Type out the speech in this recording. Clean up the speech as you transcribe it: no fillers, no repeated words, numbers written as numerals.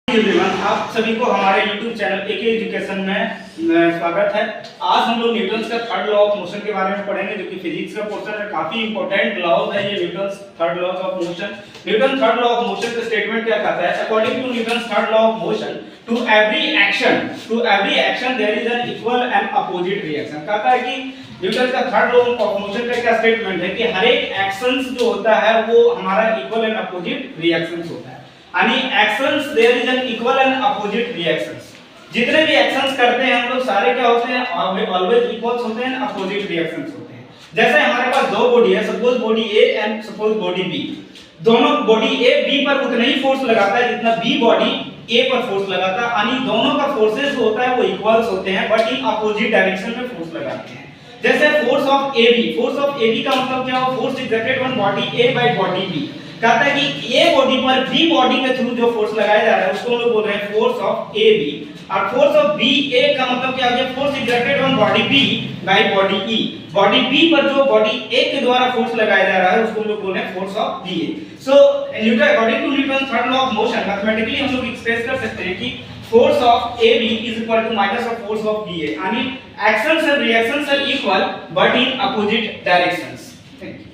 Everyone, आप सभी को हमारे YouTube चैनल एके एजुकेशन में स्वागत है। आज हम लोग न्यूटन्स का थर्ड लॉ ऑफ मोशन के बारे में पढ़ेंगे, जो कि फिजिक्स का पोर्शन है। काफी इंपॉर्टेंट लॉज है ये Newton's third law of motion. Newton third law of motion का स्टेटमेंट क्या कहता है? According to Newton's third law of motion, to every action there is an equal and opposite reaction. कहता है कि न्यूटन का थर्ड लॉ ऑफ मोशन का क्या स्टेटमेंट है कि हर एक एक्शंस जो होता है वो हमारा इक्वल एंड अपोजिट रिएक्शंस होता है। यानी actions there is an equal and opposite reactions. जितने भी एक्शंस करते हैं हम लोग सारे क्या होते हैं? ऑलवेज इक्वल्स होते हैं, अपोजिट रिएक्शंस होते हैं। जैसे हमारे पास दो बॉडी है, suppose body A and suppose body B. दोनों बॉडी ए बी पर उतना ही फोर्स लगाता है जितना बी बॉडी ए पर फोर्स लगाता है। यानी दोनों का फोर्सेस जो होता है वो इक्वल्स होते हैं, बट इन अपोजिट डायरेक्शन में फोर्स लगाते हैं। जैसे फोर्स ऑफ AB का मतलब क्या हो? Force exerted on body A by body B। कहता है कि A बॉडी पर B बॉडी के थ्रू जो फोर्स लगाया जा रहा है उसको हम लोग बोल रहे हैं फोर्स ऑफ AB। और फोर्स ऑफ BA का मतलब क्या हो गया? Force exerted on body B by body E। Body B पर जो बॉडी A के द्वारा फोर्स लगाया जा रहा है उसको हम लोग बोल रहे हैं force of BA। So Newton according to Newton third law of motion mathematically हम लोग एक्सप्रेस कर सकते हैं कि force of AB is equal to minus of force of BA। यानी actions and reactions are equal but in opposite directions। Thank you.